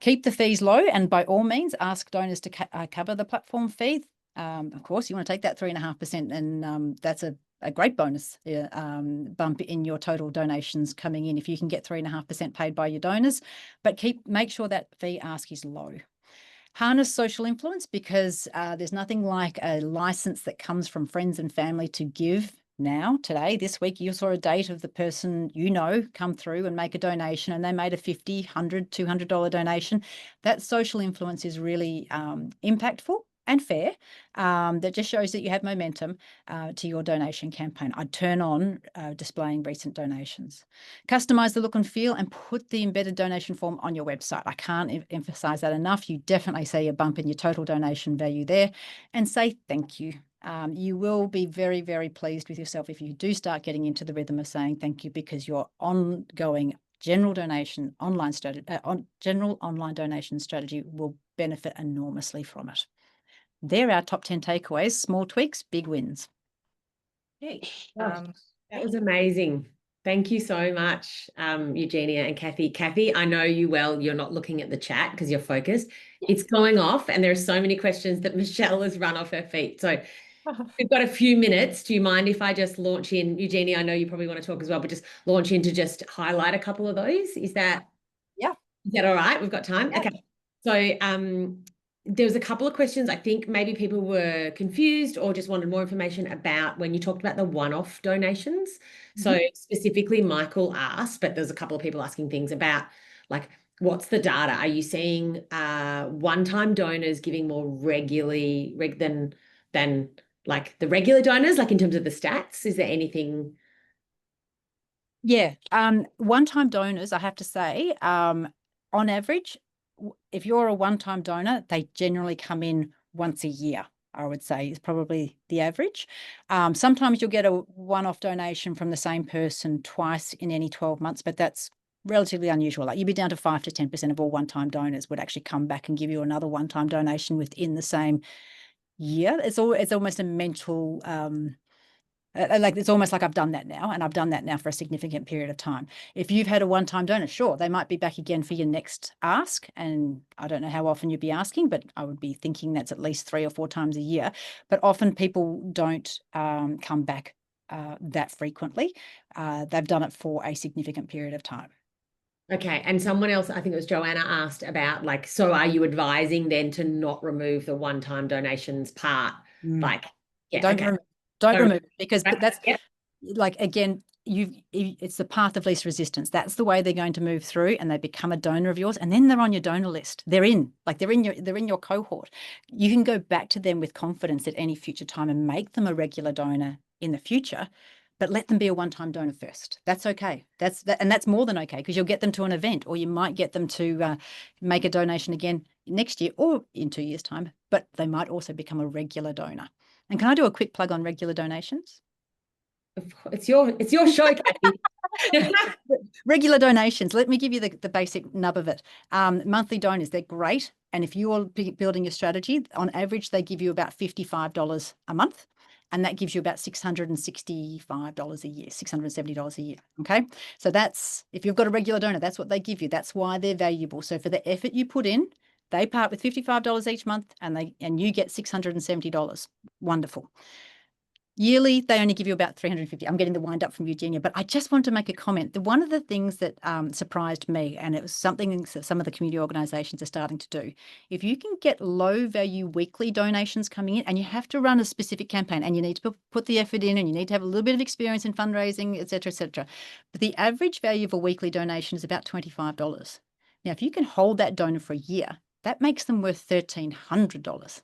Keep the fees low, and by all means, ask donors to cover the platform fee. Of course, you want to take that 3.5%, and that's a great bonus bump in your total donations coming in if you can get 3.5% paid by your donors. But make sure that fee ask is low. Harness social influence, because there's nothing like a license that comes from friends and family to give. Now, today, this week, you saw a date of the person you know come through and make a donation, and they made a $50, $100, $200 donation. That social influence is really impactful and fair. That just shows that you have momentum to your donation campaign. I'd turn on displaying recent donations. Customize the look and feel and put the embedded donation form on your website. I can't emphasize that enough. You definitely see a bump in your total donation value there. And say thank you. You will be very, very pleased with yourself if you do start getting into the rhythm of saying thank you, because your ongoing general online donation strategy will benefit enormously from it. There are our top 10 takeaways. Small tweaks, big wins. That was amazing. Thank you so much, Eugenia and Kathy. Kathy, I know you well. You're not looking at the chat because you're focused. It's going off, and there are so many questions that Michelle has run off her feet. So we've got a few minutes. Do you mind if I just launch in? Eugenia, I know you probably want to talk as well, but just launch in to just highlight a couple of those. Is that all right? We've got time? Yeah. Okay. So there was a couple of questions. I think maybe people were confused or just wanted more information about when you talked about the one-off donations. So specifically Michael asked, but there's a couple of people asking things about like what's the data? Are you seeing one-time donors giving more regularly than like the regular donors, like in terms of the stats? Is there anything? Yeah, one-time donors, I have to say, on average, if you're a one-time donor, they generally come in once a year, I would say is probably the average. Sometimes you'll get a one-off donation from the same person twice in any 12 months, but that's relatively unusual. Like you'd be down to 5 to 10% of all one-time donors would actually come back and give you another one-time donation within the same year. It's almost a mental like it's almost like I've done that now, and I've done that now for a significant period of time. If you've had a one-time donor, sure, they might be back again for your next ask, and I don't know how often you'd be asking, but I would be thinking that's at least 3 or 4 times a year. But often people don't come back that frequently. They've done it for a significant period of time. Okay, and someone else, I think it was Joanna, asked about like, so are you advising then to not remove the one-time donations part? Like, yeah, Don't okay. don't remove it, because Right. that's Yep. like, again, it's the path of least resistance. That's the way they're going to move through, and they become a donor of yours, and then they're on your donor list. They're in your cohort. You can go back to them with confidence at any future time and make them a regular donor in the future, but let them be a one-time donor first. That's okay. And that's more than okay, because you'll get them to an event, or you might get them to make a donation again next year or in 2 years' time, but they might also become a regular donor. And can I do a quick plug on regular donations? It's your show, Kathy. Regular donations. Let me give you the basic nub of it. Monthly donors, they're great. And if you're building your strategy, on average, they give you about $55 a month. And that gives you about $665 a year, $670 a year. Okay. So that's, if you've got a regular donor, that's what they give you. That's why they're valuable. So for the effort you put in, they part with $55 each month, and you get $670. Wonderful. Yearly, they only give you about $350. I'm getting the wind up from Eugenia, but I just want to make a comment. One of the things that surprised me, and it was something that some of the community organisations are starting to do, if you can get low value weekly donations coming in, and you have to run a specific campaign, and you need to put the effort in, and you need to have a little bit of experience in fundraising, et cetera, but the average value of a weekly donation is about $25. Now, if you can hold that donor for a year, that makes them worth $1,300.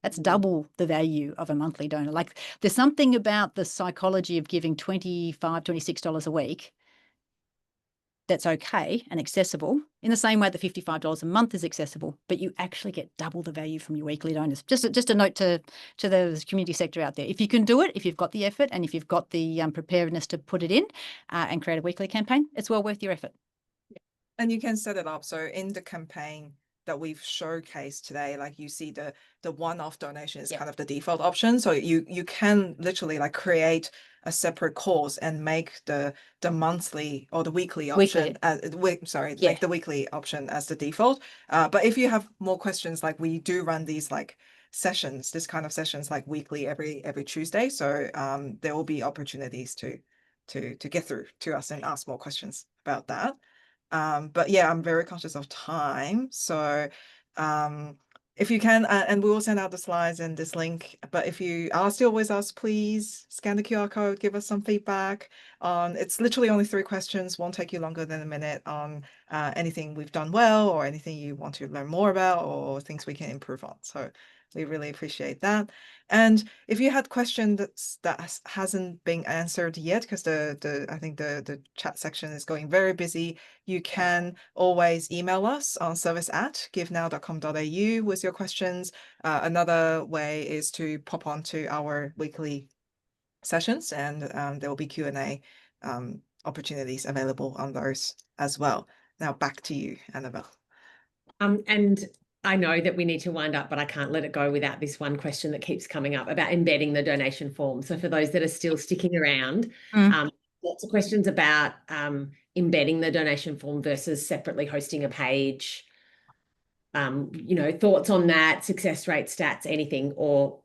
That's double the value of a monthly donor. Like, there's something about the psychology of giving $25, $26 a week that's okay and accessible, in the same way that $55 a month is accessible, but you actually get double the value from your weekly donors. Just a note to the community sector out there. If you can do it, if you've got the effort, and if you've got the preparedness to put it in and create a weekly campaign, it's well worth your effort. And you can set it up so in the campaign that we've showcased today, like you see the one-off donation is kind of the default option. So you can literally like create a separate course and make the monthly or the weekly option make the weekly option as the default. But if you have more questions, like we do run these like sessions, this kind of sessions like weekly every Tuesday. So there will be opportunities to get through to us and ask more questions about that. But yeah, I'm very conscious of time. So if you can, and we will send out the slides and this link, but if you are still with us, please scan the QR code, give us some feedback on, it's literally only 3 questions, won't take you longer than a minute, on anything we've done well, or anything you want to learn more about, or things we can improve on. So we really appreciate that. And if you had question that hasn't been answered yet, because I think the chat section is going very busy, you can always email us on service@givenow.com.au with your questions. Another way is to pop onto our weekly sessions, and there will be Q&A opportunities available on those as well. Now back to you, Annabelle. And I know that we need to wind up, but I can't let it go without this one question that keeps coming up about embedding the donation form. So for those that are still sticking around, lots of questions about embedding the donation form versus separately hosting a page. Thoughts on that, success rate, stats, anything, or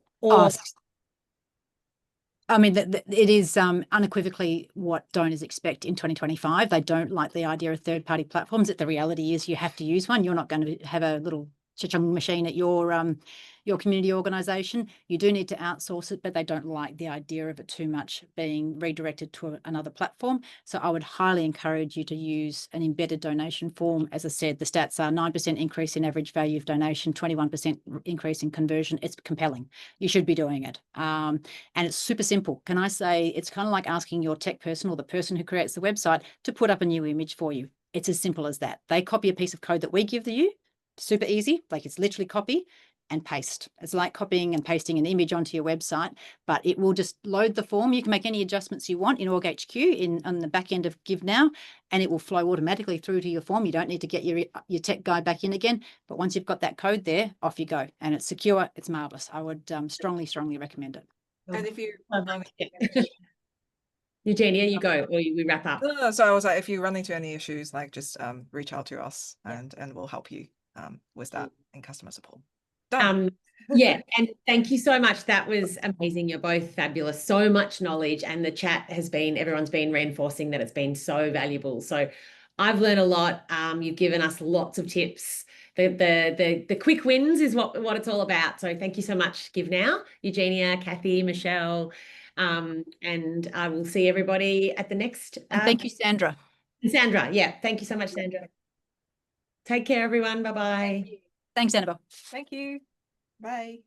I mean, it is unequivocally what donors expect in 2025. They don't like the idea of third-party platforms. The reality is you have to use one. You're not going to have a little cha-chung machine at your community organisation. You do need to outsource it, but they don't like the idea of it too much being redirected to another platform. So I would highly encourage you to use an embedded donation form. As I said, the stats are 9% increase in average value of donation, 21% increase in conversion. It's compelling. You should be doing it. And it's super simple. Can I say it's kind of like asking your tech person or the person who creates the website to put up a new image for you. It's as simple as that. They copy a piece of code that we give you. Super easy. Like, it's literally copy and paste. It's like copying and pasting an image onto your website, but it will just load the form. You can make any adjustments you want in OrgHQ on the back end of GiveNow, and it will flow automatically through to your form. You don't need to get your tech guy back in again. But once you've got that code there, off you go. And it's secure. It's marvelous. I would strongly, strongly recommend it. And if you Eugenia, you go, or we wrap up. no, so I was like, if you run into any issues, like just reach out to us and we'll help you with that in customer support. Done. Yeah, and thank you so much. That was amazing. You're both fabulous. So much knowledge, and the chat everyone's been reinforcing that it's been so valuable. So I've learned a lot. You've given us lots of tips. The quick wins is what it's all about. So thank you so much, GiveNow, Eugenia, Kathy, Michelle, and I will see everybody at the next. And thank you, Sandra. Sandra, yeah, thank you so much, Sandra. Take care, everyone. Bye-bye. Thanks, Annabelle. Thank you. Bye.